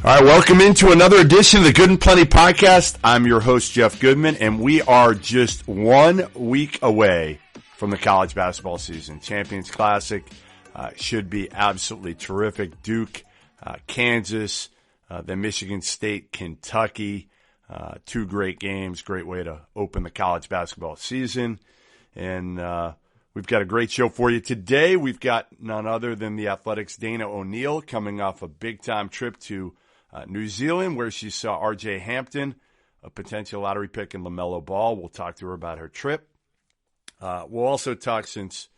All right, welcome into another edition of the Good and Plenty podcast. I'm your host, Jeff Goodman, and we are just 1 week away from the college basketball season. Champions Classic should be absolutely terrific. Duke, Kansas, then Michigan State, Kentucky, two great games, great way to open the college basketball season. And we've got a great show for you today. We've got none other than the Athletics' Dana O'Neill coming off a big-time trip to New Zealand, where she saw R.J. Hampton, a potential lottery pick in LaMelo Ball. We'll talk to her about her trip. We'll also talk, since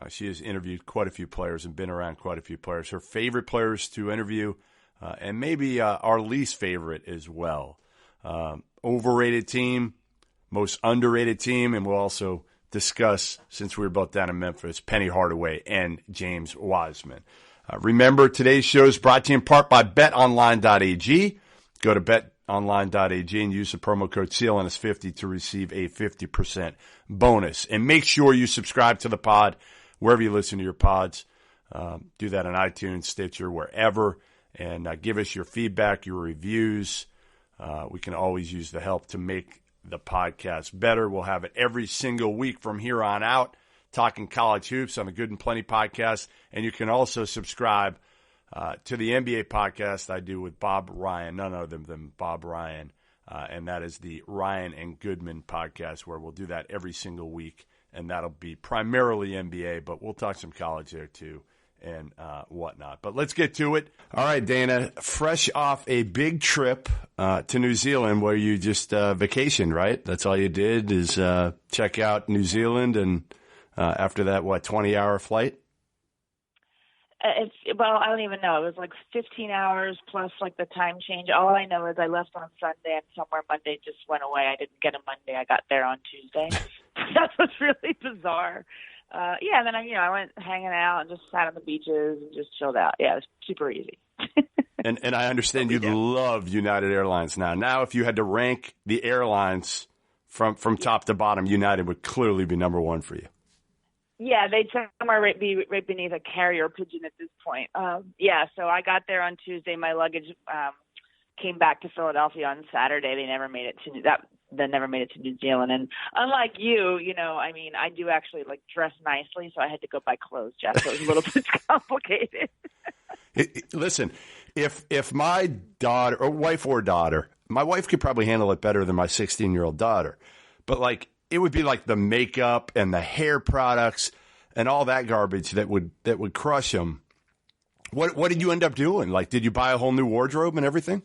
she has interviewed quite a few players and been around quite a few players, her favorite players to interview, and maybe our least favorite as well. Overrated team, most underrated team, and we'll also discuss, since we were both down in Memphis, Penny Hardaway and James Wiseman. Remember, today's show is brought to you in part by betonline.ag. Go to betonline.ag and use the promo code CLNS50 to receive a 50% bonus. And make sure you subscribe to the pod wherever you listen to your pods. Do that on iTunes, Stitcher, wherever. And give us your feedback, your reviews. We can always use the help to make the podcast better. We'll have it every single week from here on out, talking college hoops on the Good and Plenty podcast. And you can also subscribe to the NBA podcast I do with Bob Ryan, none other than Bob Ryan. And that is the Ryan and Goodman podcast, where we'll do that every single week. And that'll be primarily NBA, but we'll talk some college there too and whatnot. But let's get to it. All right, Dana, fresh off a big trip to New Zealand, where you just vacationed, right? That's all you did is check out New Zealand, and after that, 20-hour flight? Well, I don't even know. It was like 15 hours plus like the time change. All I know is I left on Sunday and somewhere Monday just went away. I didn't get a Monday. I got there on Tuesday. That was really bizarre. And then I went hanging out and just sat on the beaches and just chilled out. Yeah, it was super easy. and I understand you love United Airlines now. Now, if you had to rank the airlines from top to bottom, United would clearly be number one for you. Yeah, they'd somewhere be right beneath a carrier pigeon at this point. So I got there on Tuesday. My luggage came back to Philadelphia on Saturday. They never made it to New Zealand. And unlike you, I do actually dress nicely, so I had to go buy clothes, Jeff. So it was a little bit complicated. Listen, if my daughter, or wife or daughter, my wife could probably handle it better than my 16-year-old daughter, but it would be the makeup and the hair products and all that garbage that would crush them. What did you end up doing? Did you buy a whole new wardrobe and everything?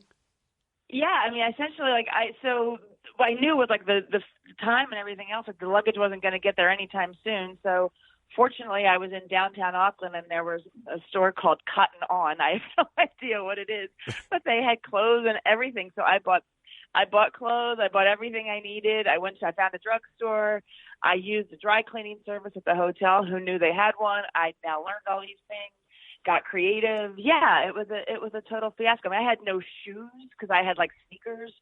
Yeah, essentially, I knew with the time and everything else, the luggage wasn't going to get there anytime soon. So fortunately, I was in downtown Auckland, and there was a store called Cotton On. I have no idea what it is, but they had clothes and everything. So I bought clothes. I bought everything I needed. I found a drugstore. I used a dry cleaning service at the hotel who knew they had one. I now learned all these things, got creative. Yeah, it was a total fiasco. I had no shoes because I had sneakers.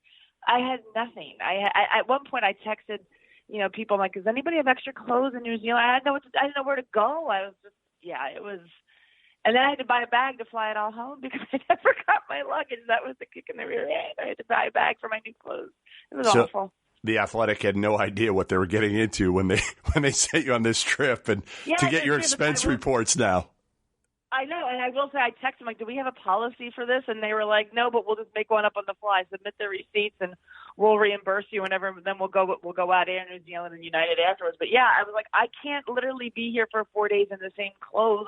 I had nothing. At one point I texted, people does anybody have extra clothes in New Zealand? I didn't know where to go. It was. And then I had to buy a bag to fly it all home because I never got my luggage. That was the kick in the rear end. I had to buy a bag for my new clothes. It was awful. The Athletic had no idea what they were getting into when they sent you on this trip, and to get your expense reports now. I know, and I will say I texted them, do we have a policy for this? And they were like, no, but we'll just make one up on the fly. Submit the receipts, and we'll reimburse you whenever. Then we'll go out Air New Zealand and United afterwards. But yeah, I was like, I can't literally be here for 4 days in the same clothes.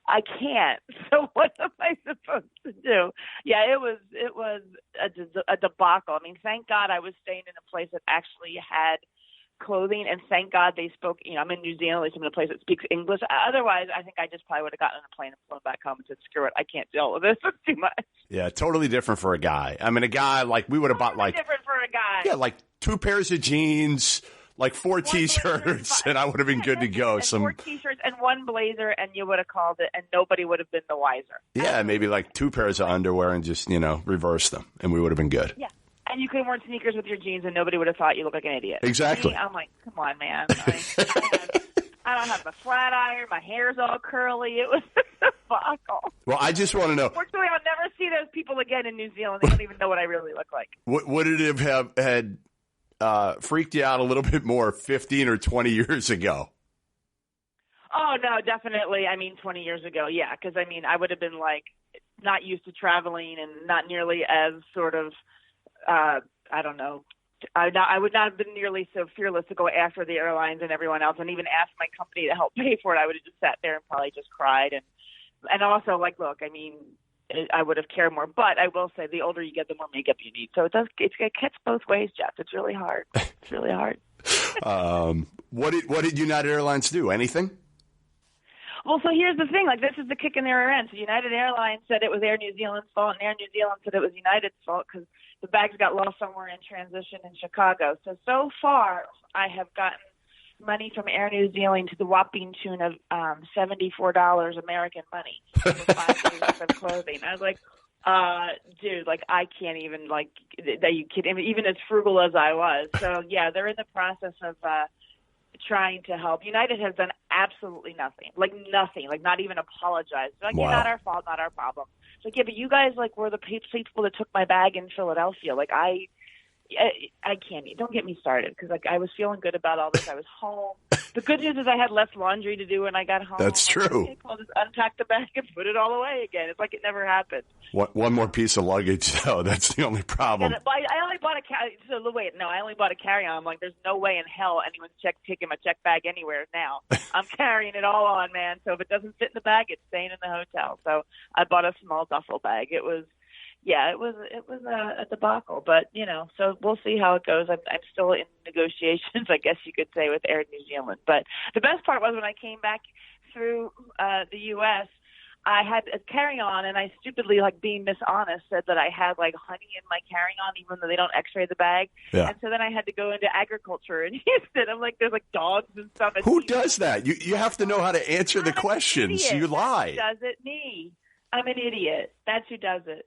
I can't. So what am I supposed to do? Yeah, it was a debacle. Thank God I was staying in a place that actually had clothing, and thank God they spoke. I'm in New Zealand, at least I'm in a place that speaks English. Otherwise, I think I just probably would have gotten on a plane and flown back home and said, "Screw it, I can't deal with this. It's too much." Yeah, totally different for a guy. A guy we would have bought different for a guy. Yeah, 2 pairs of jeans, 4 T-shirts, and I would have been good to go. And 4 T-shirts and 1 blazer, and you would have called it, and nobody would have been the wiser. Yeah, maybe 2 pairs of underwear and just reverse them, and we would have been good. Yeah. And you could have worn sneakers with your jeans, and nobody would have thought you looked like an idiot. Exactly. I'm like, come on, man. I don't have my flat iron. My hair's all curly. It was a debacle. Well, I just want to know. Fortunately, I'll never see those people again in New Zealand. They don't even know what I really look like. Would it have had freaked you out a little bit more 15 or 20 years ago? Oh, no, definitely. I mean, 20 years ago, yeah, because, I mean, I would have been, like, not used to traveling and not nearly as sort of, I don't know, I would not have been nearly so fearless to go after the airlines and everyone else and even ask my company to help pay for it. I would have just sat there and probably just cried. And also, like, look, I mean, I would have cared more. But I will say the older you get, the more makeup you need. So it cuts both ways, Jeff. It's really hard. It's really hard. What did United Airlines do? Anything? Well, so here's the thing. Like, this is the kick in the rear end. So United Airlines said it was Air New Zealand's fault, and Air New Zealand said it was United's fault because the bags got lost somewhere in transition in Chicago. So far, I have gotten money from Air New Zealand to the whopping tune of $74 American money for 5 days worth of clothing. I was like, dude, like, I can't even, like, are you kidding me? Even as frugal as I was. So, yeah, they're in the process of trying to help. United has done absolutely nothing, like not even apologized. Like, wow. Yeah, not our fault, not our problem. It's like, yeah, but you guys, like, were the people that took my bag in Philadelphia. Like, I can't. Don't get me started because, like, I was feeling good about all this. I was home. The good news is I had less laundry to do when I got home. That's true. I'll just unpack the bag and put it all away again. It's like it never happened. One more piece of luggage, though. That's the only problem. I only bought I only bought a carry-on. I'm like, there's no way in hell anyone's taking my check bag anywhere now. I'm carrying it all on, man. So if it doesn't fit in the bag, it's staying in the hotel. So I bought a small duffel bag. It was a debacle, but so we'll see how it goes. I'm still in negotiations, I guess you could say, with Air New Zealand. But the best part was when I came back through the U.S., I had a carry-on, and I stupidly, like, being dishonest, said that I had, like, honey in my carry-on, even though they don't x-ray the bag. Yeah. And so then I had to go into agriculture in Houston. I'm like, there's, like, dogs and stuff. Who does that? You have to know how to answer the questions. You lie. Does it me? I'm an idiot. That's who does it.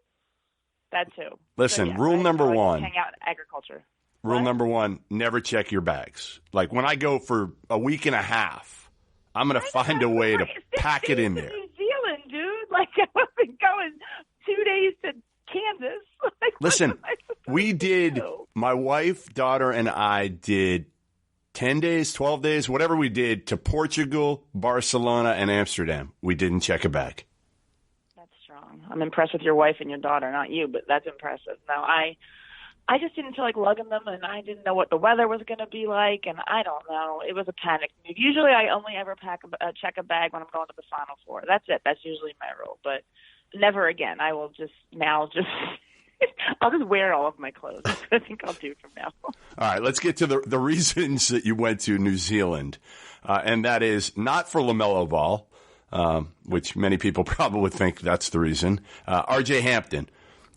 That too. Listen, so, yeah, rule number one. Hang out in agriculture. Rule number one, never check your bags. Like, when I go for a week and a half, I'm going to find a way to pack it in there. New Zealand, dude. Like, I wasn't going 2 days to Kansas. Like, listen, we did, my wife, daughter, and I did 10 days, 12 days, whatever we did, to Portugal, Barcelona, and Amsterdam. We didn't check a bag. I'm impressed with your wife and your daughter, not you, but that's impressive. No, I just didn't feel like lugging them, and I didn't know what the weather was going to be like, and I don't know. It was a panic move. Usually I only ever check a bag when I'm going to the Final Four. That's it. That's usually my rule, but never again. I will just I'll just wear all of my clothes. That's what I think I'll do from now. All right, let's get to the reasons that you went to New Zealand, and that is not for LaMelo Ball, which many people probably would think that's the reason. R.J. Hampton,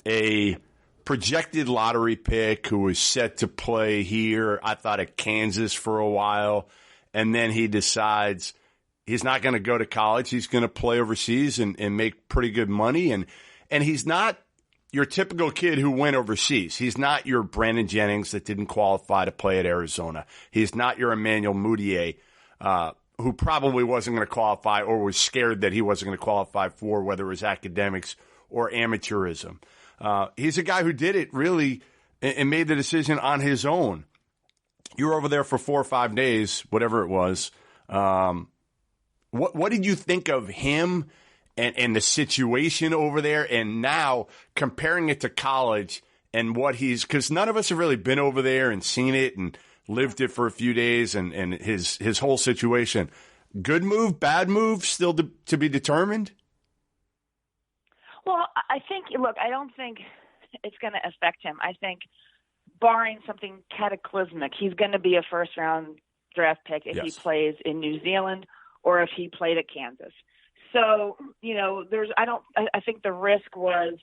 a projected lottery pick who was set to play here, I thought, at Kansas for a while, and then he decides he's not going to go to college. He's going to play overseas and make pretty good money. And he's not your typical kid who went overseas. He's not your Brandon Jennings that didn't qualify to play at Arizona. He's not your Emmanuel Mudiay, who probably wasn't going to qualify or was scared that he wasn't going to qualify for whether it was academics or amateurism. He's a guy who did it really and made the decision on his own. You were over there for 4 or 5 days, whatever it was. What did you think of him and the situation over there, and now comparing it to college and what because none of us have really been over there and seen it and lived it for a few days and his whole situation. Good move, bad move, still to be determined? Well, I don't think it's going to affect him. I think barring something cataclysmic, he's going to be a first-round draft pick if he plays in New Zealand or if he played at Kansas. So, I think the risk was,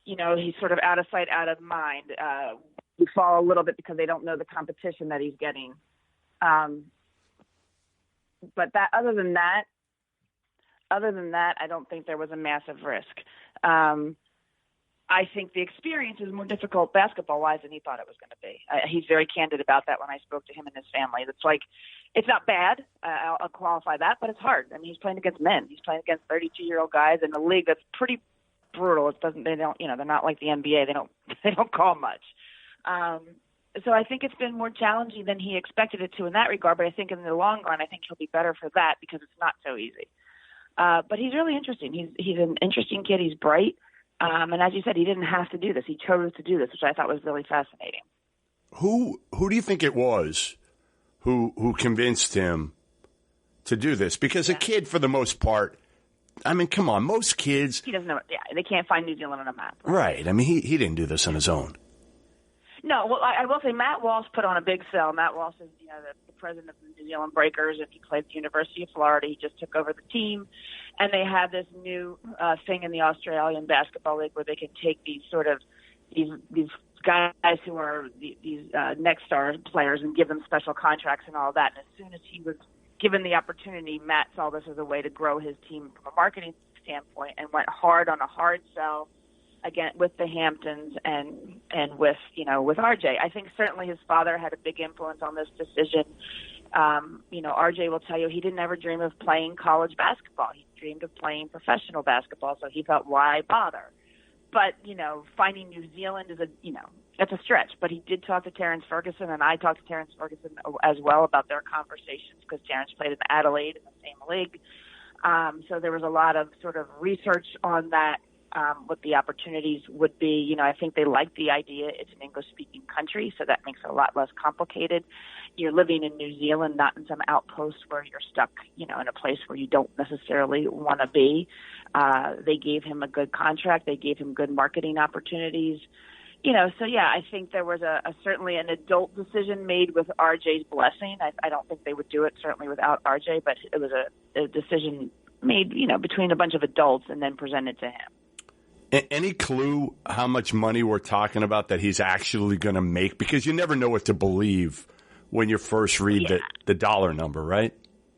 he's sort of out of sight, out of mind. You fall a little bit because they don't know the competition that he's getting. But other than that, I don't think there was a massive risk. I think the experience is more difficult basketball-wise than he thought it was going to be. He's very candid about that when I spoke to him and his family. It's like, it's not bad. I'll qualify that, but it's hard. I mean, he's playing against men. He's playing against 32-year-old guys in a league that's pretty brutal. They're not like the NBA. They don't call much. So I think it's been more challenging than he expected it to in that regard. But I think in the long run, I think he'll be better for that because it's not so easy. But he's really interesting. He's an interesting kid. He's bright. And as you said, he didn't have to do this. He chose to do this, which I thought was really fascinating. Who do you think it was who convinced him to do this? Because a kid, for the most part, I mean, come on, most kids. He doesn't know. Yeah, they can't find New Zealand on a map. Right. I mean, he didn't do this on his own. No, well, I will say Matt Walsh put on a big sell. Matt Walsh is, the president of the New Zealand Breakers, and he played at the University of Florida. He just took over the team, and they have this new thing in the Australian Basketball League where they can take these guys who are these next star players and give them special contracts and all that. And as soon as he was given the opportunity, Matt saw this as a way to grow his team from a marketing standpoint and went hard on a hard sell. Again, with the Hamptons and with RJ. I think certainly his father had a big influence on this decision. RJ will tell you he didn't ever dream of playing college basketball. He dreamed of playing professional basketball, so he thought, why bother? But, finding New Zealand is that's a stretch. But he did talk to Terrence Ferguson, and I talked to Terrence Ferguson as well about their conversations because Terrence played in Adelaide in the same league. So there was a lot of sort of research on that. What the opportunities would be. I think they like the idea. It's an English-speaking country, so that makes it a lot less complicated. You're living in New Zealand, not in some outpost where you're stuck, in a place where you don't necessarily want to be. They gave him a good contract. They gave him good marketing opportunities. So yeah, I think there was certainly an adult decision made with RJ's blessing. I don't think they would do it certainly without RJ, but it was a decision made, between a bunch of adults and then presented to him. Any clue how much money we're talking about that he's actually going to make? Because you never know what to believe when you first read the dollar number, right?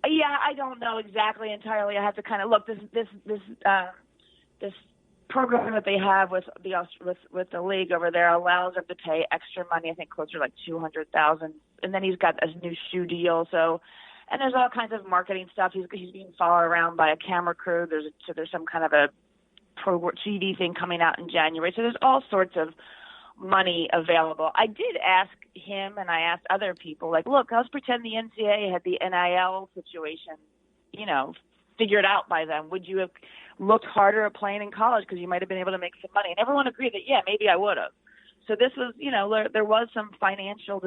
Yeah, I don't know exactly entirely. I have to kind of look. This program that they have with the league over there allows them to pay extra money. I think closer to like $200,000, and then he's got a new shoe deal. So, and there's all kinds of marketing stuff. He's being followed around by a camera crew. There's some kind of a CD thing coming out in January. So there's all sorts of money available. I did ask him, and I asked other people, like, look, let's pretend the NCAA had the NIL situation, figured out by then. Would you have looked harder at playing in college because you might have been able to make some money? And everyone agreed that, yeah, maybe I would have. So this was, there was some financial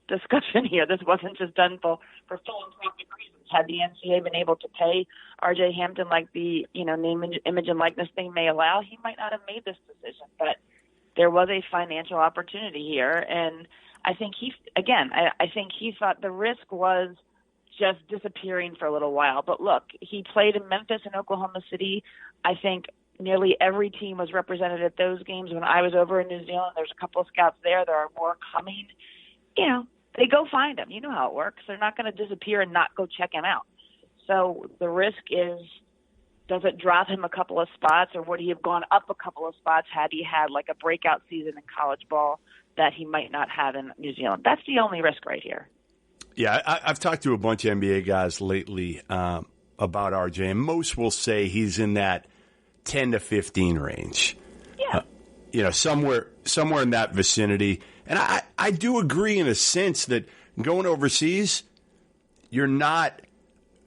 discussion here. This wasn't just done for philanthropic reasons. Had the NCAA been able to pay R.J. Hampton like the, name, image, and likeness thing may allow, he might not have made this decision. But there was a financial opportunity here. And I think I think he thought the risk was just disappearing for a little while. But look, he played in Memphis and Oklahoma City. I think nearly every team was represented at those games. When I was over in New Zealand, there's a couple of scouts there. There are more coming. They go find him. You know how it works. They're not going to disappear and not go check him out. So the risk is, does it drop him a couple of spots, or would he have gone up a couple of spots had he had like a breakout season in college ball that he might not have in New Zealand? That's the only risk right here. Yeah, I've talked to a bunch of NBA guys lately about RJ, and most will say he's in that 10 to 15 range. Yeah. Somewhere in that vicinity. And I do agree in a sense that going overseas, you're not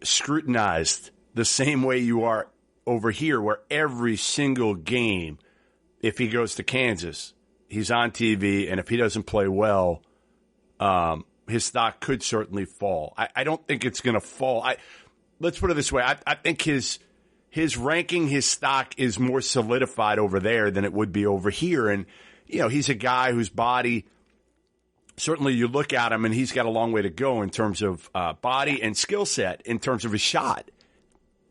scrutinized the same way you are over here, where every single game, if he goes to Kansas, he's on TV, and if he doesn't play well, his stock could certainly fall. I don't think it's going to fall. Let's put it this way. I think his ranking, his stock is more solidified over there than it would be over here. And, he's a guy whose body, certainly you look at him and he's got a long way to go in terms of body and skill set, in terms of his shot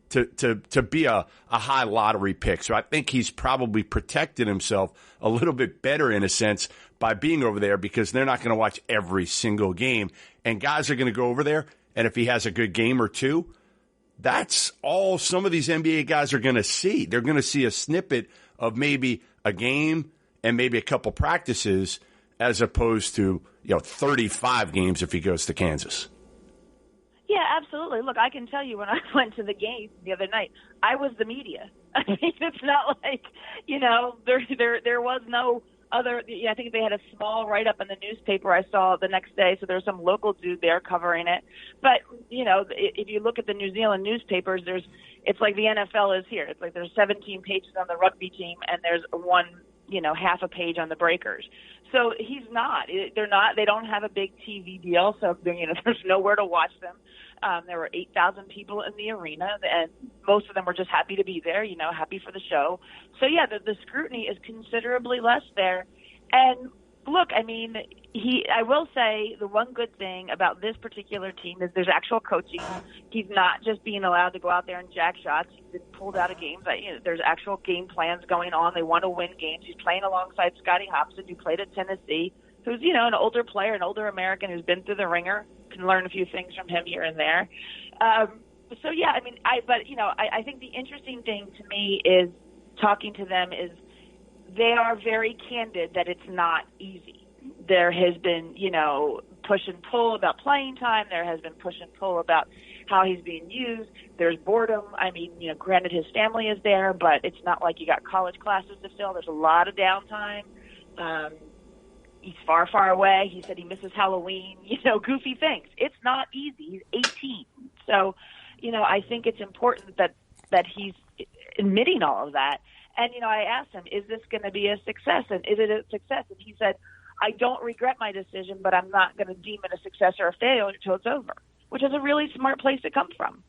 to be a high lottery pick. So I think he's probably protected himself a little bit better in a sense by being over there, because they're not going to watch every single game. And guys are going to go over there, and if he has a good game or two, that's all some of these NBA guys are going to see. They're going to see a snippet of maybe a game and maybe a couple practices, as opposed to 35 games if he goes to Kansas. Yeah, absolutely. Look, I can tell you when I went to the game the other night, I was the media. I mean, it's not like, there was no other. I think they had a small write-up in the newspaper I saw the next day, so there's some local dude there covering it. But, if you look at the New Zealand newspapers, it's like the NFL is here. It's like there's 17 pages on the rugby team, and there's one, half a page on the Breakers. So he's not. They don't have a big TV deal, so, there's nowhere to watch them. There were 8,000 people in the arena, and most of them were just happy to be there, happy for the show. So, yeah, the scrutiny is considerably less there. And, look, I mean, I will say the one good thing about this particular team is there's actual coaching. He's not just being allowed to go out there and jack shots. He's been pulled out of games. There's actual game plans going on. They want to win games. He's playing alongside Scotty Hobson, who played at Tennessee, who's, an older player, an older American who's been through the ringer, can learn a few things from him here and there. So, yeah, I mean, I think the interesting thing to me is talking to them is they are very candid that it's not easy. There has been, push and pull about playing time. There has been push and pull about how he's being used. There's boredom. I mean, granted his family is there, but it's not like you got college classes to fill. There's a lot of downtime. He's far, far away. He said he misses Halloween, goofy things. It's not easy. He's 18. So, I think it's important that he's admitting all of that. And, I asked him, is this going to be a success? And is it a success? And he said, I don't regret my decision, but I'm not going to deem it a success or a failure until it's over, which is a really smart place to come from.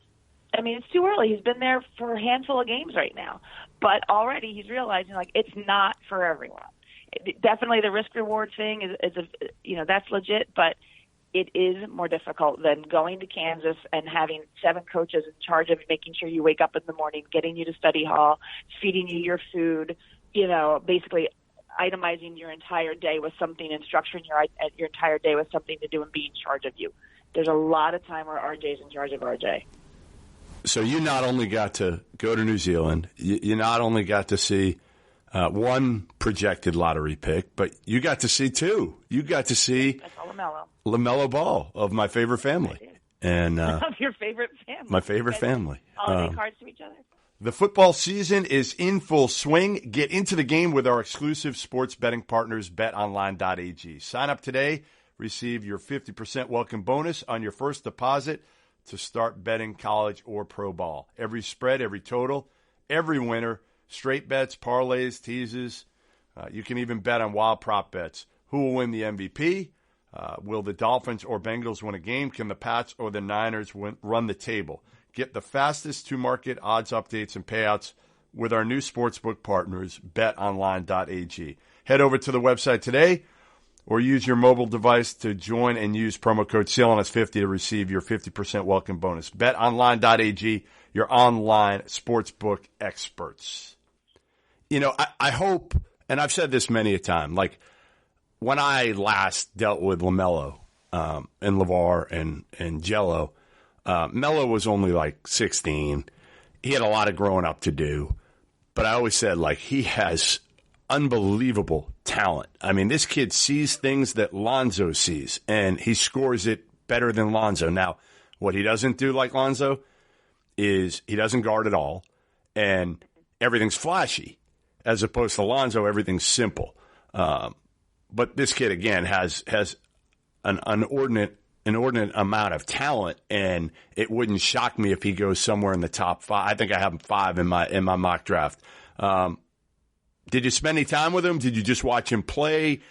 I mean, it's too early. He's been there for a handful of games right now. But already he's realizing, it's not for everyone. Definitely the risk-reward thing is that's legit, but it is more difficult than going to Kansas and having 7 coaches in charge of making sure you wake up in the morning, getting you to study hall, feeding you your food, basically itemizing your entire day with something and structuring your entire day with something to do and be in charge of you. There's a lot of time where RJ's in charge of RJ. So you not only got to go to New Zealand, you not only got to see one projected lottery pick, but you got to see 2. You got to see LaMelo Ball of my favorite family. And of your favorite family. My favorite family. Holiday cards to each other. The football season is in full swing. Get into the game with our exclusive sports betting partners, betonline.ag. Sign up today. Receive your 50% welcome bonus on your first deposit to start betting college or pro ball. Every spread, every total, every winner, straight bets, parlays, teases. You can even bet on wild prop bets. Who will win the MVP? Will the Dolphins or Bengals win a game? Can the Pats or the Niners run the table? Get the fastest to-market odds updates and payouts with our new sportsbook partners, betonline.ag. Head over to the website today or use your mobile device to join and use promo code CLNS50 to receive your 50% welcome bonus. betonline.ag, your online sportsbook experts. I hope, and I've said this many a time, like when I last dealt with LaMelo and LeVar and Jello, Melo was only like 16. He had a lot of growing up to do. But I always said, he has unbelievable talent. I mean, this kid sees things that Lonzo sees, and he scores it better than Lonzo. Now, what he doesn't do like Lonzo is he doesn't guard at all, and everything's flashy. As opposed to Lonzo, everything's simple. But this kid, again, has an inordinate amount of talent, and it wouldn't shock me if he goes somewhere in the top 5. I think I have him 5 in my mock draft. Did you spend any time with him? Did you just watch him play?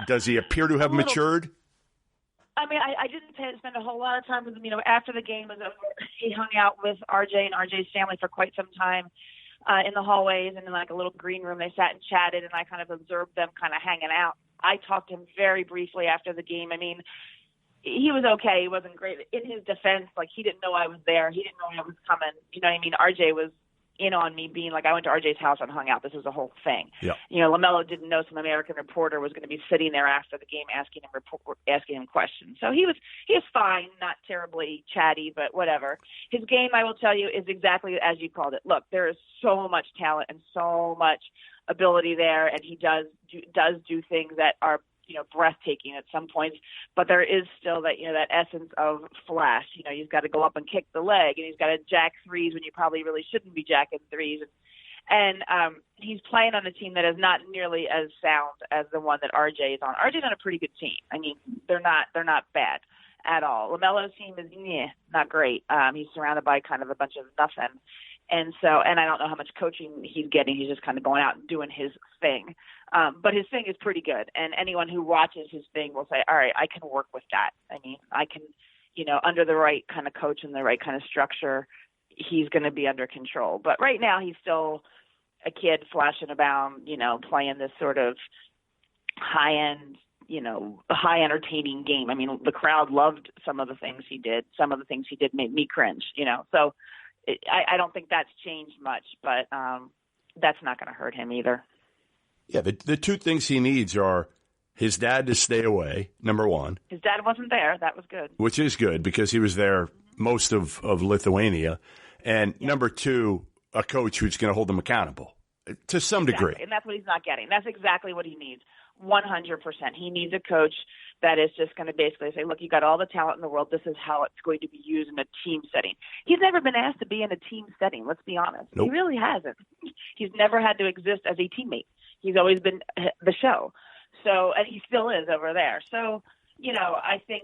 Does he appear to have matured? I mean, I didn't spend a whole lot of time with him. After the game was over, he hung out with RJ and RJ's family for quite some time in the hallways and in a little green room. They sat and chatted, and I kind of observed them kind of hanging out. I talked to him very briefly after the game. I mean, he was okay. He wasn't great. In his defense, he didn't know I was there. He didn't know I was coming. You know what I mean? RJ was in on me being I went to RJ's house and hung out. This was a whole thing. Yeah. LaMelo didn't know some American reporter was going to be sitting there after the game asking him questions. So he was fine, not terribly chatty, but whatever. His game, I will tell you, is exactly as you called it. Look, there is so much talent and so much ability there, and he does do things that are breathtaking at some points, but there is still that that essence of flash. He's got to go up and kick the leg, and he's got to jack threes when you probably really shouldn't be jacking threes. And he's playing on a team that is not nearly as sound as the one that RJ is on. RJ's on a pretty good team. I mean, they're not bad at all. LaMelo's team is not great. He's surrounded by kind of a bunch of nothing. And I don't know how much coaching he's getting. He's just kind of going out and doing his thing. But his thing is pretty good. And anyone who watches his thing will say, all right, I can work with that. I mean, I can, under the right kind of coach and the right kind of structure, he's going to be under control. But right now he's still a kid flashing about, playing this sort of high-end, high entertaining game. I mean, the crowd loved some of the things he did. Some of the things he did made me cringe, So I don't think that's changed much, but that's not going to hurt him either. Yeah, the two things he needs are his dad to stay away, number one. His dad wasn't there. That was good. Which is good because he was there most of Lithuania. And number two, a coach who's going to hold him accountable to some degree. And that's what he's not getting. That's exactly what he needs. 100%. He needs a coach that is just going to basically say, look, you got all the talent in the world. This is how it's going to be used in a team setting. He's never been asked to be in a team setting. Let's be honest. Nope. He really hasn't. He's never had to exist as a teammate. He's always been the show. So, and he still is over there. So, I think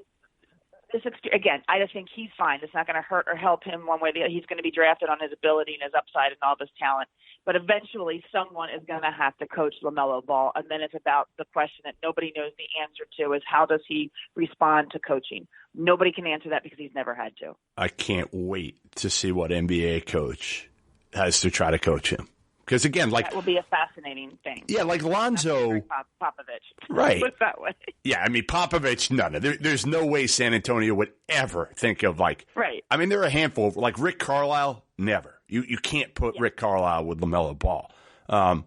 I just think he's fine. It's not going to hurt or help him one way or the other. He's going to be drafted on his ability and his upside and all this talent. But eventually someone is going to have to coach LaMelo Ball. And then it's about the question that nobody knows the answer to is how does he respond to coaching? Nobody can answer that because he's never had to. I can't wait to see what NBA coach has to try to coach him. Because, again, that will be a fascinating thing. Yeah, like Lonzo. Popovich. Right. Put it that way. Yeah, I mean, Popovich, no. There's no way San Antonio would ever think of, Right. I mean, there are a handful, like Rick Carlisle, never. You can't put Rick Carlisle with LaMelo Ball. No.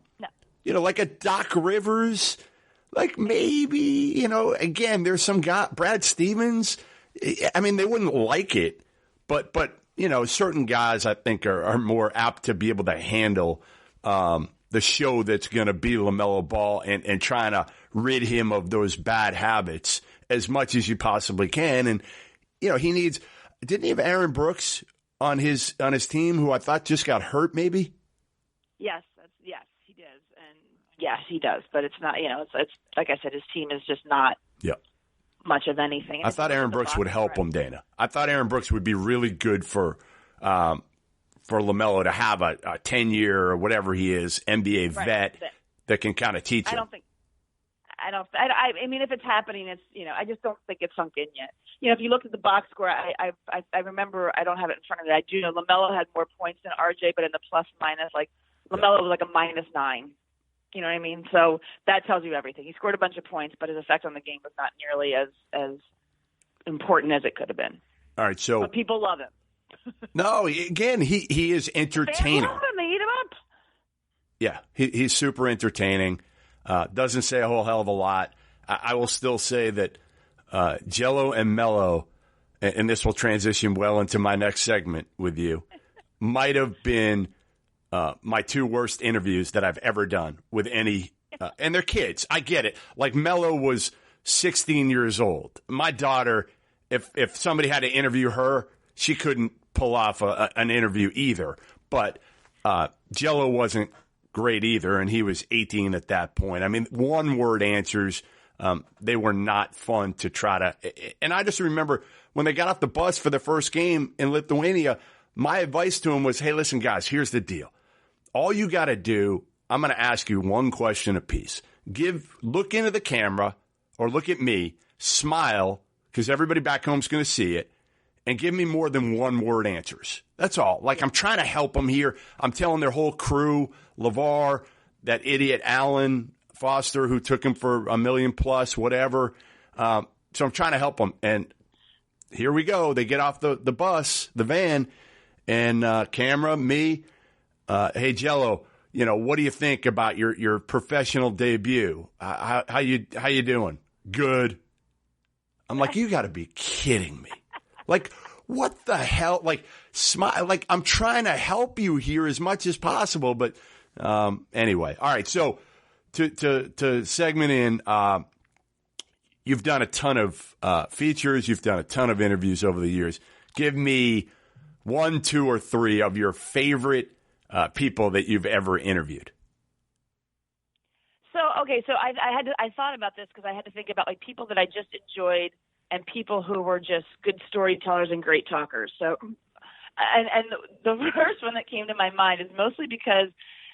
Like a Doc Rivers, maybe, again, there's some guy, Brad Stevens. I mean, they wouldn't like it, but certain guys I think are more apt to be able to handle the show that's going to be LaMelo Ball and trying to rid him of those bad habits as much as you possibly can. And, didn't he have Aaron Brooks on his team who I thought just got hurt maybe? Yes, he does. And yes, he does. But it's not, it's like I said, his team is just not much of anything. I thought Aaron Brooks would help him, Dana. I thought Aaron Brooks would be really good for LaMelo to have a 10-year or whatever he is, NBA vet that can kind of teach him. I mean, if it's happening, it's, I just don't think it's sunk in yet. If you look at the box score, I remember, I don't have it in front of me. I do know LaMelo had more points than RJ, but in the plus minus, LaMelo was like a -9. You know what I mean? So that tells you everything. He scored a bunch of points, but his effect on the game was not nearly as important as it could have been. All right, so but people love him. No, again, he is entertaining. Fans love him. They eat him up. Yeah, he's super entertaining. Doesn't say a whole hell of a lot. I will still say that Jello and Mello, and this will transition well into my next segment with you, might have been my two worst interviews that I've ever done with any, and they're kids. I get it. Like Mello was 16 years old. My daughter, if somebody had to interview her, she couldn't pull off an interview either. But Jello wasn't great either, and he was 18 at that point. I mean, one-word answers, they were not fun to try to – and I just remember when they got off the bus for the first game in Lithuania, my advice to him was, hey, listen, guys, here's the deal. All you got to do, I'm going to ask you one question apiece. Look into the camera or look at me, smile, because everybody back home is going to see it, and give me more than one-word answers. That's all. Like, I'm trying to help them here. I'm telling their whole crew, LeVar, that idiot Allen Foster who took him for $1 million plus, whatever. So I'm trying to help them. And here we go. They get off the bus, the van, and camera, me, hey, Jello, what do you think about your professional debut? How you doing? Good. I'm like, you got to be kidding me. Like, what the hell? Like, smile. Like, I'm trying to help you here as much as possible. But anyway, all right. So to segment in, you've done a ton of features. You've done a ton of interviews over the years. Give me 1, 2, or 3 of your favorite people that you've ever interviewed? So I thought about this because I had to think about like people that I just enjoyed and people who were just good storytellers and great talkers. So, and the first one that came to my mind is mostly because,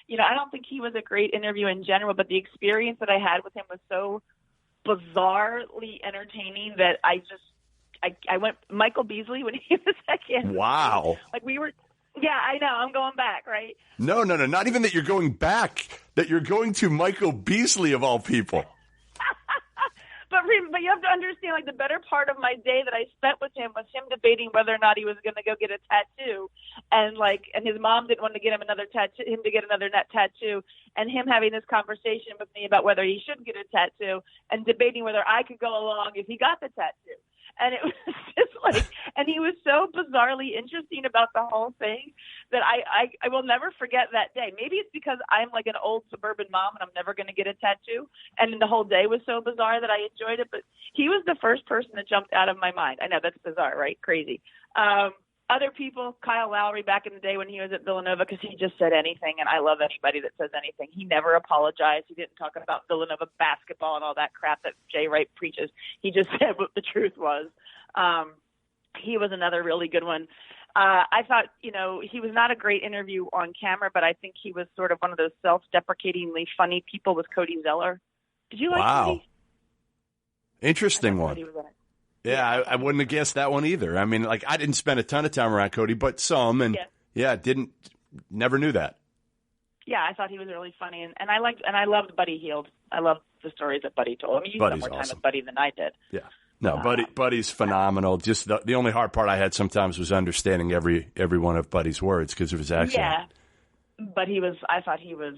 I don't think he was a great interview in general, but the experience that I had with him was so bizarrely entertaining that I went Michael Beasley when he was at Kansas. Wow. Like yeah, I know. I'm going back, right? No. Not even that you're going back, that you're going to Michael Beasley of all people. But you have to understand, like, the better part of my day that I spent with him was him debating whether or not he was going to go get a tattoo, and his mom didn't want to get him another tattoo, and him having this conversation with me about whether he should get a tattoo, and debating whether I could go along if he got the tattoo. And it was just like, and he was so bizarrely interesting about the whole thing that I will never forget that day. Maybe it's because I'm like an old suburban mom and I'm never going to get a tattoo. And the whole day was so bizarre that I enjoyed it. But he was the first person that jumped out of my mind. I know that's bizarre, right? Crazy. Other people, Kyle Lowry back in the day when he was at Villanova, because he just said anything, and I love anybody that says anything. He never apologized. He didn't talk about Villanova basketball and all that crap that Jay Wright preaches. He just said what the truth was. He was another really good one. I thought, he was not a great interview on camera, but I think he was sort of one of those self-deprecatingly funny people with Cody Zeller. Did you like Cody? Interesting one. Yeah, I wouldn't have guessed that one either. I mean, like, I didn't spend a ton of time around Cody, but some, and never knew that. Yeah, I thought he was really funny, and I loved Buddy Hield. I loved the stories that Buddy told. I mean, you spent more time with Buddy than I did. Yeah, no, Buddy's phenomenal. Just the only hard part I had sometimes was understanding every one of Buddy's words because of his accent. Yeah, but I thought he was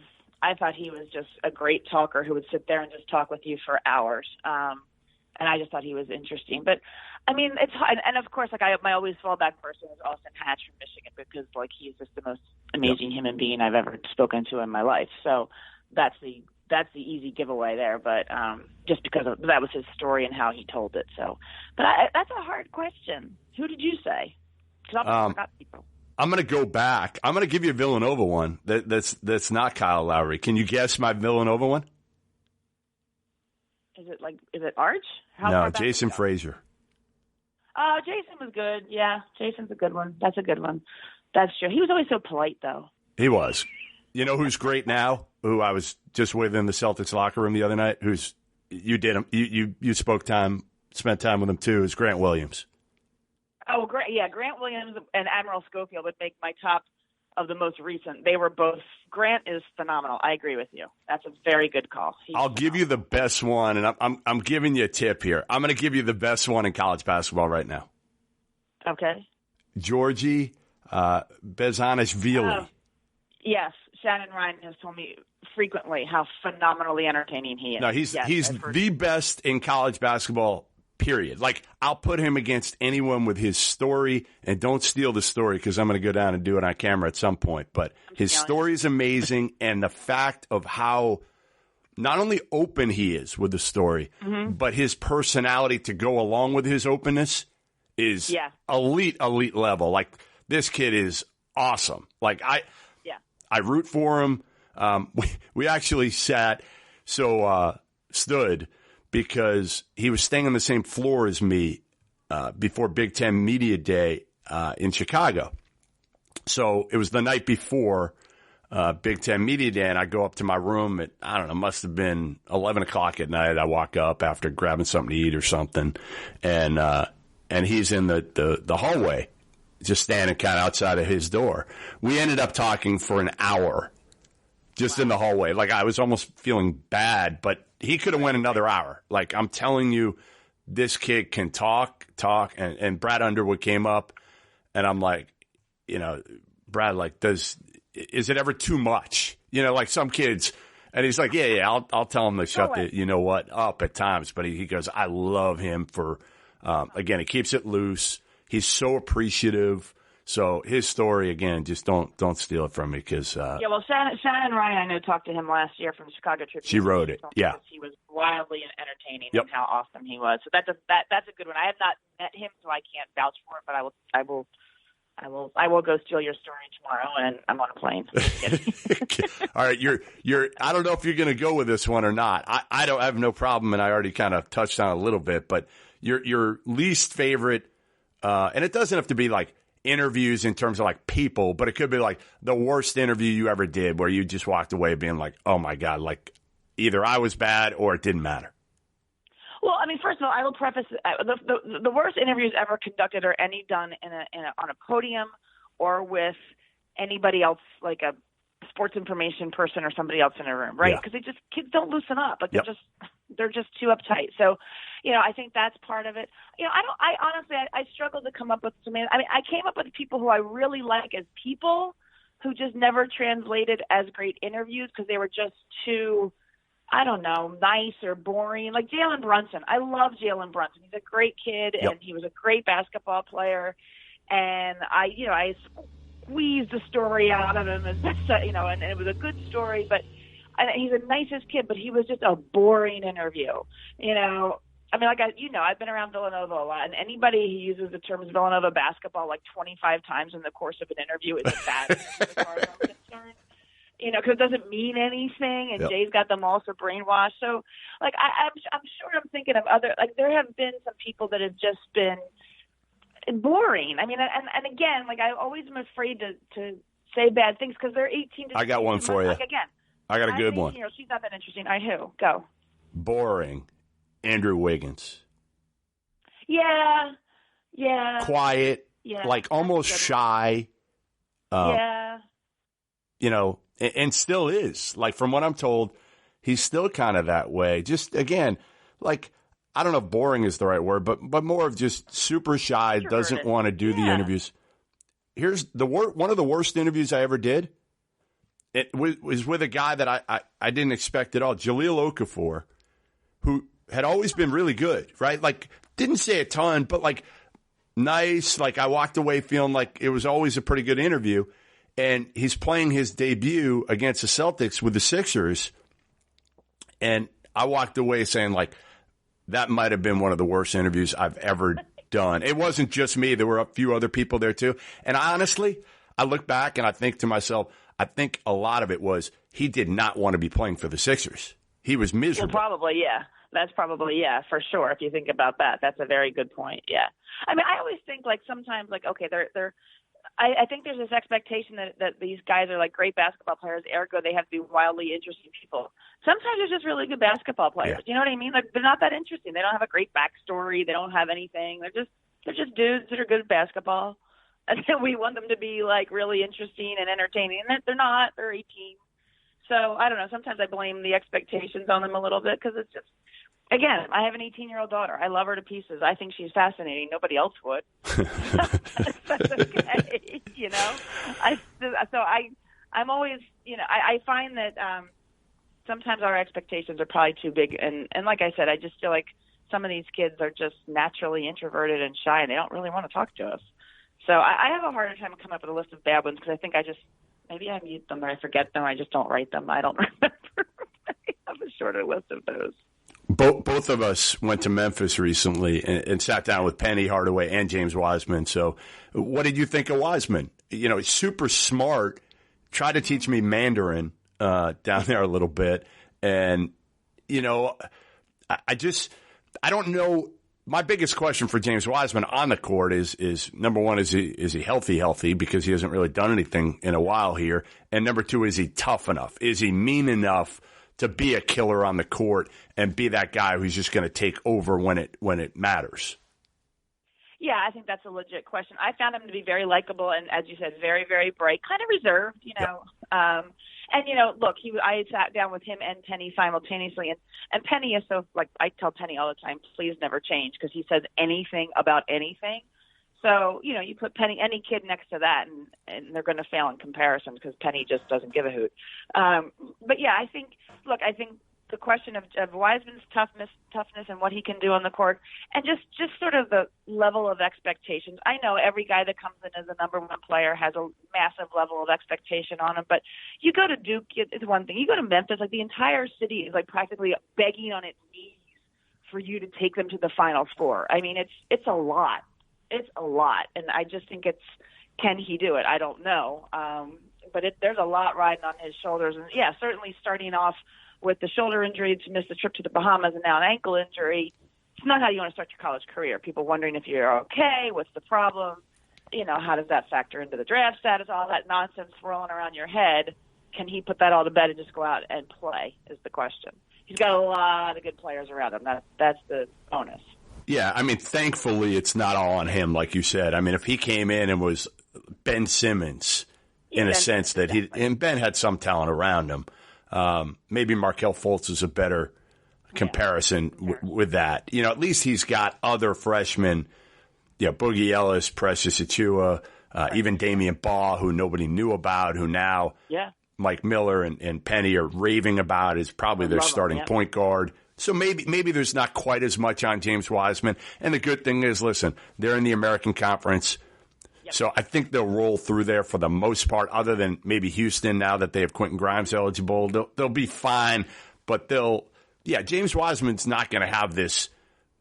just a great talker who would sit there and just talk with you for hours. And I just thought he was interesting. But, I mean, it's hard. And, of course, like, my always fallback person is Austin Hatch from Michigan because, like, he's just the most amazing human being I've ever spoken to in my life. So that's the easy giveaway there. But just because that was his story and how he told it. So, but that's a hard question. Who did you say? Because I forgot people. I'm going to go back. I'm going to give you a Villanova one that's not Kyle Lowry. Can you guess my Villanova one? Is it Arch? No, Jason Frazier. Jason was good. Yeah, Jason's a good one. That's a good one. That's true. He was always so polite, though. He was. You know who's great now? Who I was just with in the Celtics locker room the other night? You spent time with him too. Is Grant Williams. Oh, great. Yeah, Grant Williams and Admiral Schofield would make my top of the most recent. They were both. Grant is phenomenal. I agree with you. That's a very good call. I'll give you the best one, and I'm giving you a tip here. I'm going to give you the best one in college basketball right now. Okay. Georgie Bezhanishvili. Yes, Shannon Ryan has told me frequently how phenomenally entertaining he is. No, he's the best in college basketball. Period. Like, I'll put him against anyone with his story, and don't steal the story because I'm going to go down and do it on camera at some point. But his story is amazing, and the fact of how not only open he is with the story, but his personality to go along with his openness is elite level. Like, this kid is awesome. Like, I root for him. We actually stood because he was staying on the same floor as me before Big Ten Media Day in Chicago. So it was the night before Big Ten Media Day, and I go up to my room at, I don't know, must have been 11 o'clock at night. I walk up after grabbing something to eat or something, and he's in the hallway, just standing kind of outside of his door. We ended up talking for an hour just in the hallway. Like, I was almost feeling bad, but he could have went another hour. Like, I'm telling you, this kid can talk, and Brad Underwood came up, and I'm like, Brad, like, is it ever too much? Like some kids, and he's like, yeah, I'll tell him to shut up at times, but he goes, I love him for, again, he keeps it loose. He's so appreciative. So his story, again, just don't steal it from me because well, Shannon Ryan, I know, talked to him last year from Chicago Tribune. She wrote it, yeah. He was wildly entertaining and how awesome he was. So that's a good one. I have not met him, so I can't vouch for it, but I will go steal your story tomorrow, and I'm on a plane. All right, you're. I don't know if you're going to go with this one or not. I don't have no problem, and I already kind of touched on it a little bit. But your least favorite, and it doesn't have to be like interviews in terms of like people, but it could be like the worst interview you ever did, where you just walked away being like, oh my God, like either I was bad or it didn't matter. Well, I mean, first of all, I will preface the worst interviews ever conducted are any done on a podium or with anybody else, like a sports information person or somebody else in a room, right? Because kids don't loosen up, like they're just too uptight. So, I think that's part of it. I honestly struggle to come up with some. I mean, I came up with people who I really like as people, who just never translated as great interviews because they were just too, I don't know, nice or boring. Like Jalen Brunson. I love Jalen Brunson. He's a great kid, and he was a great basketball player. And I squeezed the story out of him as best, and it was a good story. But he's the nicest kid, but he was just a boring interview. I mean, I've been around Villanova a lot, and anybody who uses the terms Villanova basketball like 25 times in the course of an interview is a bad interview as far as I'm concerned. Because it doesn't mean anything, and Jay's got them all so brainwashed. So, like, I'm sure I'm thinking of other, like, there have been some people that have just been boring. I mean, and again, like, I always am afraid to say bad things because they're 18 to I got one for you. Like, again, I got a good one. She's not that interesting. Who? Go. Boring. Andrew Wiggins. Yeah. Quiet. Yeah. Like, almost shy. And still is. Like, from what I'm told, he's still kind of that way. Just, again, like, I don't know if boring is the right word, but more of just super shy, doesn't want to do the interviews. Here's one of the worst interviews I ever did. It was with a guy that I didn't expect at all, Jahlil Okafor, who had always been really good, right? Like, didn't say a ton, but, like, nice. Like, I walked away feeling like it was always a pretty good interview. And he's playing his debut against the Celtics with the Sixers. And I walked away saying, like, that might have been one of the worst interviews I've ever done. It wasn't just me. There were a few other people there, too. And honestly, I look back and I think to myself, I think a lot of it was he did not want to be playing for the Sixers. He was miserable. Well, probably, yeah. That's probably, for sure. If you think about that, that's a very good point. Yeah. I mean, I always think, like, sometimes, like, okay, I think there's this expectation that these guys are like great basketball players, ergo they have to be wildly interesting people. Sometimes they're just really good basketball players. Yeah. You know what I mean? Like, they're not that interesting. They don't have a great backstory. They don't have anything. They're just dudes that are good at basketball. And then we want them to be like really interesting and entertaining. And they're not. They're 18. So I don't know. Sometimes I blame the expectations on them a little bit because it's just, again, I have an 18-year-old daughter. I love her to pieces. I think she's fascinating. Nobody else would. That's okay, I'm always, I find that sometimes our expectations are probably too big. And like I said, I just feel like some of these kids are just naturally introverted and shy, and they don't really want to talk to us. So I have a harder time coming up with a list of bad ones because I think maybe I mute them or I forget them. I just don't write them. I don't remember. I have a shorter list of those. Both of us went to Memphis recently and sat down with Penny Hardaway and James Wiseman. So what did you think of Wiseman? He's super smart. Tried to teach me Mandarin down there a little bit. And, I don't know. My biggest question for James Wiseman on the court is number one, is he healthy? Because he hasn't really done anything in a while here. And number two, is he tough enough? Is he mean enough to be a killer on the court and be that guy who's just going to take over when it matters? Yeah, I think that's a legit question. I found him to be very likable and, as you said, very, very bright, kind of reserved, Look, I sat down with him and Penny simultaneously, and Penny is so, like, I tell Penny all the time, please never change, because he says anything about anything. So, you put any kid next to that, and they're going to fail in comparison because Penny just doesn't give a hoot. But, yeah, I think the question of Wiseman's toughness and what he can do on the court, and just sort of the level of expectations. I know every guy that comes in as a number one player has a massive level of expectation on him, but you go to Duke, it's one thing. You go to Memphis, like the entire city is like practically begging on its knees for you to take them to the Final Four. I mean, it's a lot. It's a lot, and I just think can he do it? I don't know. But there's a lot riding on his shoulders. And, yeah, certainly starting off with the shoulder injury to miss the trip to the Bahamas and now an ankle injury, it's not how you want to start your college career. People wondering if you're okay, what's the problem, how does that factor into the draft status, all that nonsense swirling around your head. Can he put that all to bed and just go out and play is the question. He's got a lot of good players around him. That's the bonus. Yeah, I mean, thankfully it's not all on him, like you said. I mean, if he came in and was Ben Simmons in a sense that and Ben had some talent around him, maybe Markelle Fultz is a better comparison with that. At least he's got other freshmen, Boogie Ellis, Precious Achiuwa, even Damian Baugh, who nobody knew about, who now Mike Miller and Penny are raving about is probably their starting point guard. So maybe there's not quite as much on James Wiseman. And the good thing is, listen, they're in the American Conference. Yep. So I think they'll roll through there for the most part, other than maybe Houston now that they have Quentin Grimes eligible. They'll be fine, but James Wiseman's not going to have this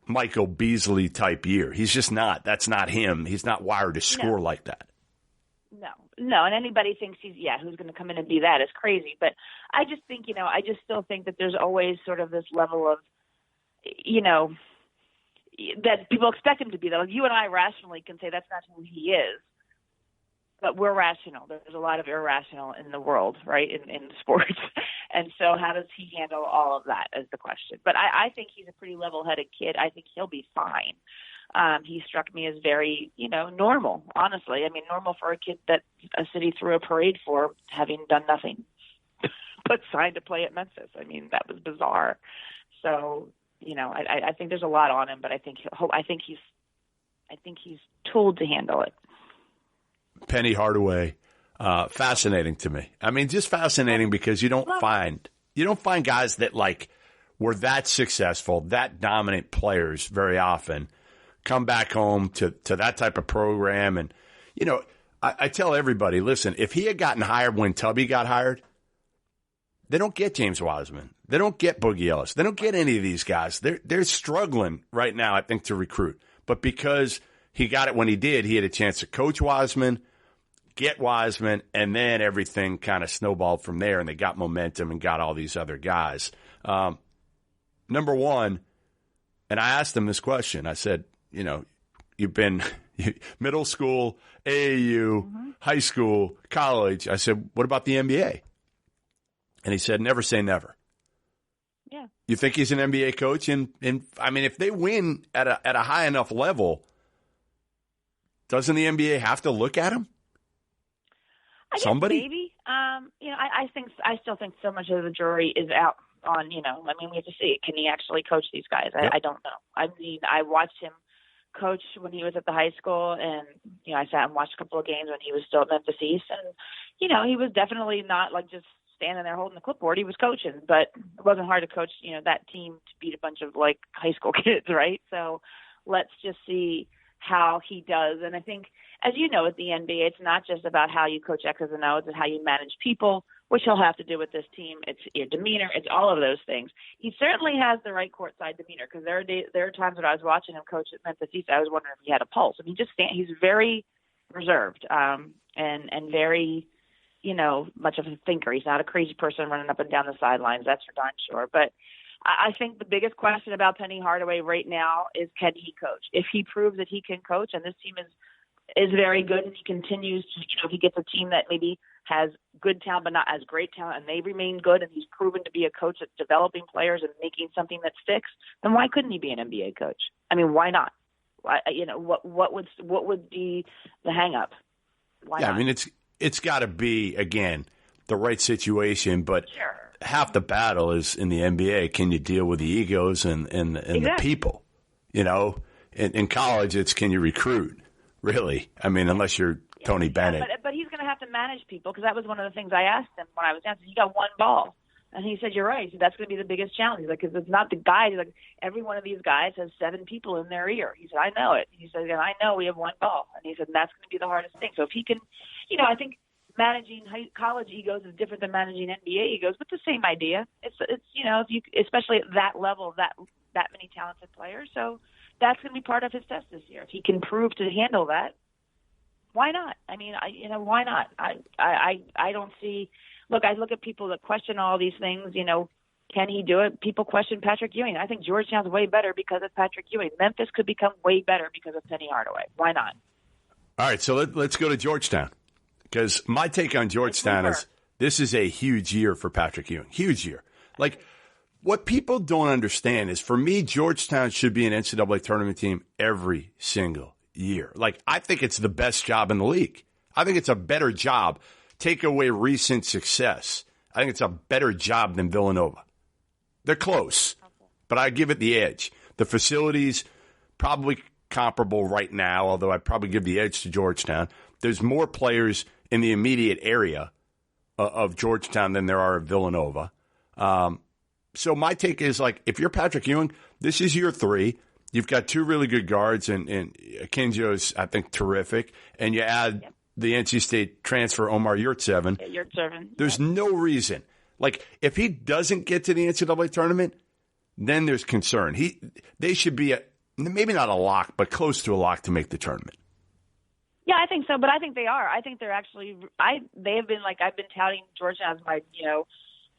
Michael Beasley type year. He's just not. That's not him. He's not wired to score like that. No, and anybody thinks who's going to come in and be that is crazy. But I just think, I just still think that there's always sort of this level of, that people expect him to be. That you and I rationally can say that's not who he is, but we're rational. There's a lot of irrational in the world, right, in sports. And so how does he handle all of that is the question. But I think he's a pretty level-headed kid. I think he'll be fine. He struck me as very, normal, honestly. I mean, normal for a kid that a city threw a parade for, having done nothing but signed to play at Memphis. I mean, that was bizarre. So, I think there's a lot on him, but I think he's tooled to handle it. Penny Hardaway, fascinating to me. I mean, just fascinating because you don't find guys that were that successful, that dominant players very often. Come back home to that type of program. And, I tell everybody, listen, if he had gotten hired when Tubby got hired, they don't get James Wiseman. They don't get Boogie Ellis. They don't get any of these guys. They're struggling right now, I think, to recruit. But because he got it when he did, he had a chance to coach Wiseman, get Wiseman, and then everything kind of snowballed from there, and they got momentum and got all these other guys. Number one, and I asked him this question. I said, you've been middle school, AAU, high school, college. I said, what about the NBA? And he said, never say never. Yeah. You think he's an NBA coach? And I mean, if they win at a high enough level, doesn't the NBA have to look at him? Somebody? Maybe. I still think so much of the jury is out on, we have to see, can he actually coach these guys? I don't know. I mean, I watched him coach when he was at the high school, and I sat and watched a couple of games when he was still at Memphis East, and he was definitely not just standing there holding the clipboard. He was coaching, but it wasn't hard to coach that team to beat a bunch of high school kids, right? So let's just see how he does. And I think, as you know, at the NBA, it's not just about how you coach X's and O's, it's how you manage people, which he'll have to do with this team. It's your demeanor. It's all of those things. He certainly has the right courtside demeanor, because there are times when I was watching him coach at Memphis East, I was wondering if he had a pulse. I mean, he's very reserved and very, much of a thinker. He's not a crazy person running up and down the sidelines. That's for darn sure. But I think the biggest question about Penny Hardaway right now is, can he coach? If he proves that he can coach, and this team is very good, and he continues to, if he gets a team that maybe has good talent but not as great talent, and they remain good, and he's proven to be a coach at developing players and making something that sticks, then why couldn't he be an NBA coach? I mean, why not? Why, what would be the hang up? Why not? I mean, it's got to be, again, the right situation, but sure. Half the battle is in the NBA. Can you deal with the egos and the people? In college, it's can you recruit? Really? I mean, unless you're Tony Bennett. But he's going to have to manage people, because that was one of the things I asked him when I was dancing. He got one ball. And he said, you're right. That's going to be the biggest challenge. Because it's not the guys. Every one of these guys has 7 people in their ear. He said, I know it. He said, and I know we have one ball. And he said, that's going to be the hardest thing. So if he can, I think managing college egos is different than managing NBA egos, but the same idea. It's if you, especially at that level, that many talented players. So that's going to be part of his test this year. If he can prove to handle that, Why not? I mean, why not? I don't see. Look, I look at people that question all these things. Can he do it? People question Patrick Ewing. I think Georgetown's way better because of Patrick Ewing. Memphis could become way better because of Penny Hardaway. Why not? All right, so let's go to Georgetown, because my take on Georgetown is this is a huge year for Patrick Ewing. Huge year. Like, what people don't understand is, for me, Georgetown should be an NCAA tournament team every single year. Like, I think it's the best job in the league. I think it's a better job. Take away recent success. I think it's a better job than Villanova. They're close, but I give it the edge. The facilities probably comparable right now, although I'd probably give the edge to Georgetown. There's more players in the immediate area of Georgetown than there are of Villanova. So my take is, like, if you're Patrick Ewing, this is year 3. You've got 2 really good guards, and Akinjo's, I think, terrific. And you add the NC State transfer, Omar Yurtseven. Yeah, Yurtseven. There's no reason. Like, if he doesn't get to the NCAA tournament, then there's concern. They should be maybe not a lock, but close to a lock to make the tournament. Yeah, I think so, but I think they are. I think they're actually they have been, like, I've been touting Georgetown as my,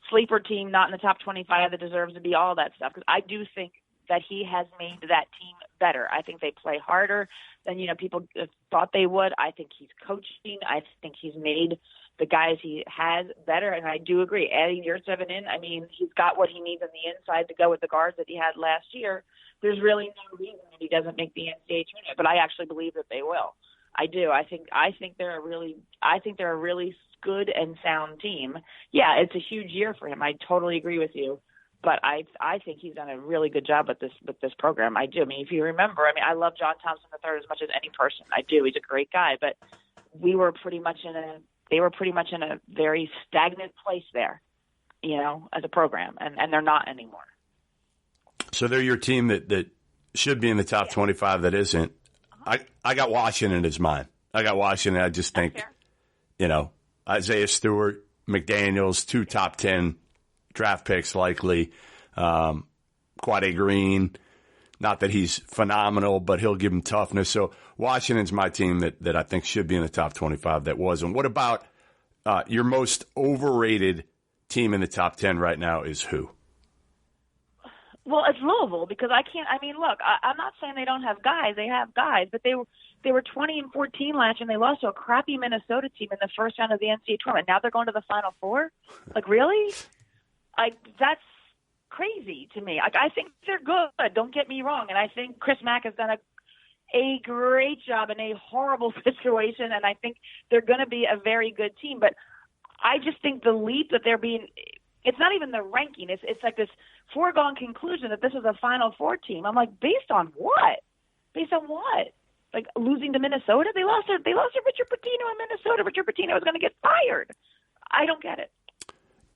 sleeper team, not in the top 25 that deserves to be, all that stuff, because I do think that he has made that team better. I think they play harder than, people thought they would. I think he's coaching. I think he's made the guys he has better, and I do agree. Adding Yurtseven in, I mean, he's got what he needs on the inside to go with the guards that he had last year. There's really no reason that he doesn't make the NCAA tournament, but I actually believe that they will. I do. I think they're a really good and sound team. Yeah, it's a huge year for him. I totally agree with you. But I think he's done a really good job with this program. I do. I mean, if you remember, I love John Thompson III as much as any person. I do. He's a great guy. But they were pretty much in a very stagnant place there, as a program, and they're not anymore. So they're your team that should be in the top 25 that isn't. I got Washington as mine. I got Washington. I just think, Isaiah Stewart, McDaniels, 2 top 10 draft picks likely. Quade Green, not that he's phenomenal, but he'll give him toughness. So Washington's my team that I think should be in the top 25 that wasn't. What about your most overrated team in the top 10 right now is who? Well, it's Louisville, because look, I'm not saying they don't have guys. They have guys, but they were 20-14 last year, and they lost to a crappy Minnesota team in the first round of the NCAA tournament. Now they're going to the Final Four? Like, really? That's crazy to me. I think they're good. Don't get me wrong. And I think Chris Mack has done a great job in a horrible situation, and I think they're going to be a very good team. But I just think the leap that they're being – it's not even the ranking. It's like this foregone conclusion that this is a Final Four team. I'm like, based on what? Based on what? Like, losing to Minnesota? They lost to Richard Pitino in Minnesota. Richard Pitino was going to get fired. I don't get it.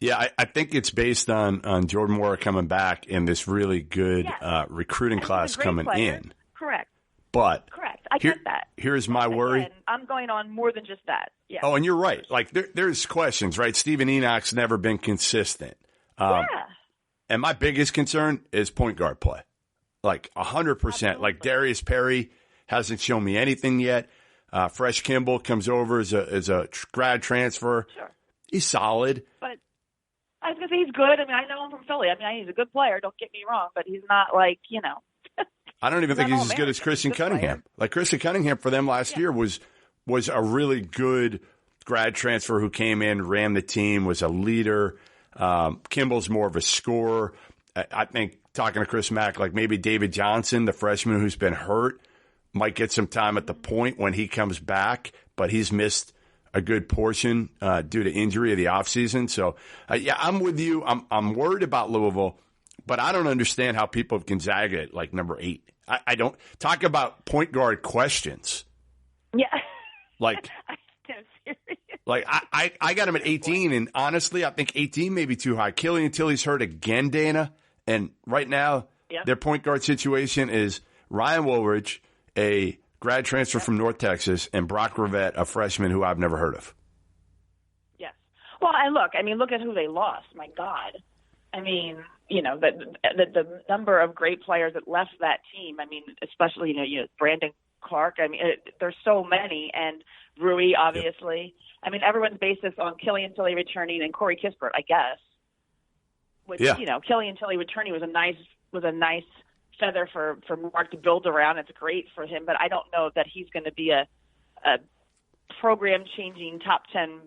Yeah, I think it's based on Jordan Moore coming back and this really good recruiting class coming in. Correct. But correct. I get that. Here's my worry. Again, I'm going on more than just that. Yeah. Oh, and you're right. Like, there's questions, right? Stephen Enoch's never been consistent. And my biggest concern is point guard play. Like, 100%. Like, Darius Perry hasn't shown me anything yet. Fresh Kimball comes over as a grad transfer. Sure. He's solid. But I was going to say he's good. I know him from Philly. He's a good player. Don't get me wrong. But he's not like, I don't even think he's as good as Christian Cunningham. Player. Like, Christian Cunningham for them last year was a really good grad transfer who came in, ran the team, was a leader. Kimball's more of a scorer. I think, talking to Chris Mack, like maybe David Johnson, the freshman who's been hurt, might get some time at the point when he comes back, but he's missed a good portion due to injury of the offseason. So, I'm with you. I'm worried about Louisville, but I don't understand how people have Gonzaga at, like, number 8. I don't – talk about point guard questions. Yeah. Like – Like, I got him at 18, and honestly, I think 18 may be too high. Killian Tilly's hurt again, Dana, and right now their point guard situation is Ryan Woolridge, a grad transfer from North Texas, and Brock Rivette, a freshman who I've never heard of. Yes. Well, and look at who they lost. My God. I mean, the number of great players that left that team. I mean, especially Brandon Clark. I mean, there's so many, and Rui, obviously. Yep. I mean, everyone's based this on Killian Tillie returning and Corey Kispert, I guess. Which Killian Tillie returning was a nice feather for Mark to build around. It's great for him, but I don't know that he's going to be a program-changing top 10.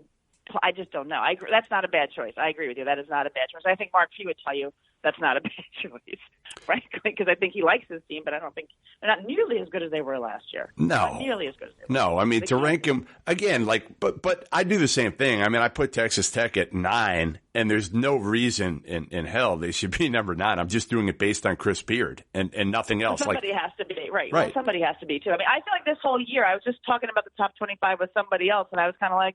I just don't know. That's not a bad choice. I agree with you. That is not a bad choice. I think Mark Few would tell you that's not a bad choice, frankly, because I think he likes his team, but I don't think they're not nearly as good as they were last year. No. Not nearly as good as they were. No, I mean, to rank him, again, but I do the same thing. I mean, I put Texas Tech at 9, and there's no reason in hell they should be number 9. I'm just doing it based on Chris Beard and nothing else. Well, somebody has to be, right. Well, somebody has to be, too. I mean, I feel like this whole year, I was just talking about the top 25 with somebody else, and I was kind of like,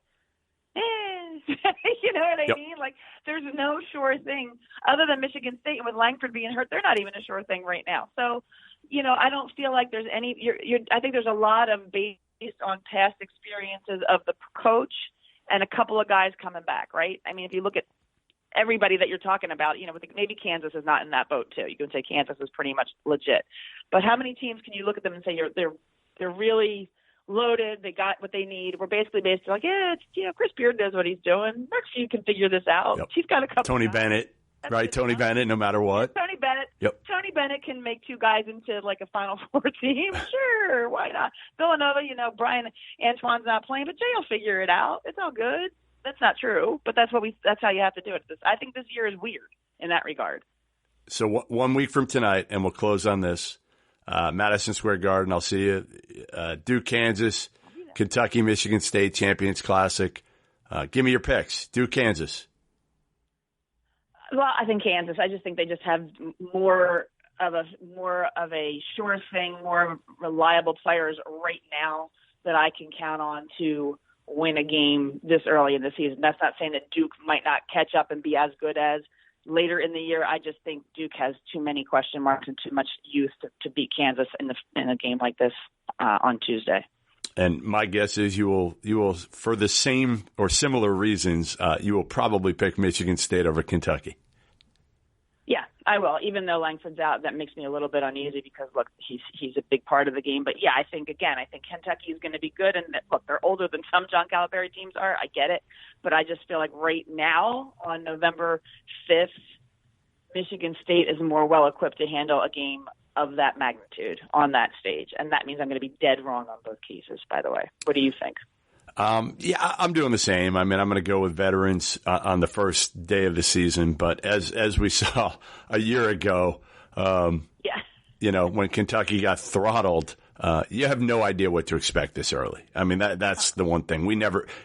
you know what I mean? Like, there's no sure thing other than Michigan State, and with Langford being hurt, they're not even a sure thing right now. So, I don't feel like there's any. I think there's a lot of based on past experiences of the coach and a couple of guys coming back, right? I mean, if you look at everybody that you're talking about, maybe Kansas is not in that boat too. You can say Kansas is pretty much legit, but how many teams can you look at them and say they're really loaded, they got what they need? We're basically based on Chris Beard knows what he's doing. Mark Few can figure this out. Yep. He's got a couple. Tony Bennett, right? Tony Bennett, no matter what. Tony Bennett. Yep. Tony Bennett can make 2 guys into like a Final Four team. Sure, why not? Villanova, Brian Antoine's not playing, but Jay will figure it out. It's all good. That's not true, but that's how you have to do it. I think this year is weird in that regard. So 1 week from tonight, and we'll close on this. Madison Square Garden, I'll see you. Duke, Kansas, Kentucky, Michigan State, Champions Classic. Give me your picks. Duke, Kansas. Well, I think Kansas. I just think they just have more of a sure thing, more reliable players right now that I can count on to win a game this early in the season. That's not saying that Duke might not catch up and be as good as later in the year. I just think Duke has too many question marks and too much youth to beat Kansas in a game like this on Tuesday. And my guess is you will for the same or similar reasons, you will probably pick Michigan State over Kentucky. Yeah, I will. Even though Langford's out, that makes me a little bit uneasy because look, he's a big part of the game. But yeah, I think Kentucky is going to be good. And look, they're older than some John Calipari teams are. I get it, but I just feel like right now on November 5th, Michigan State is more well equipped to handle a game of that magnitude on that stage, and that means I'm going to be dead wrong on both cases. By the way, what do you think? Yeah, I'm doing the same. I mean, I'm going to go with veterans on the first day of the season. But as we saw a year ago, when Kentucky got throttled, you have no idea what to expect this early. I mean, that's the one thing.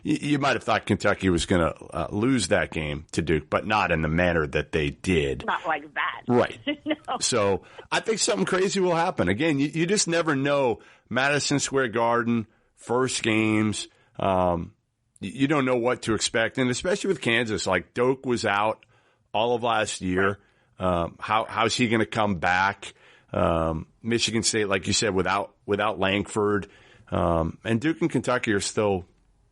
You might have thought Kentucky was going to lose that game to Duke, but not in the manner that they did. Not like that. Right. No. So I think something crazy will happen. Again, you just never know. Madison Square Garden, first games. You don't know what to expect, and especially with Kansas, like Doak was out all of last year. Right. How's he going to come back? Michigan State, like you said, without Langford, and Duke and Kentucky are still,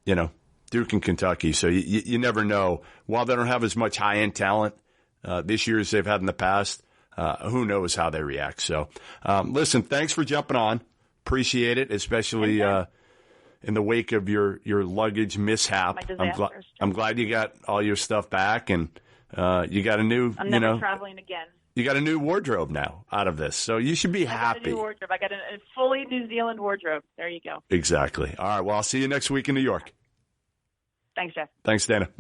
Duke and Kentucky. So you never know. While they don't have as much high end talent this year as they've had in the past, who knows how they react? So, listen, thanks for jumping on. Appreciate it, especially. In the wake of your luggage mishap. I'm glad you got all your stuff back, and you got a new. I'm never traveling again. You got a new wardrobe now out of this, so you should be happy. I got a new wardrobe. I got a fully New Zealand wardrobe. There you go. Exactly. All right. Well, I'll see you next week in New York. Thanks, Jeff. Thanks, Dana.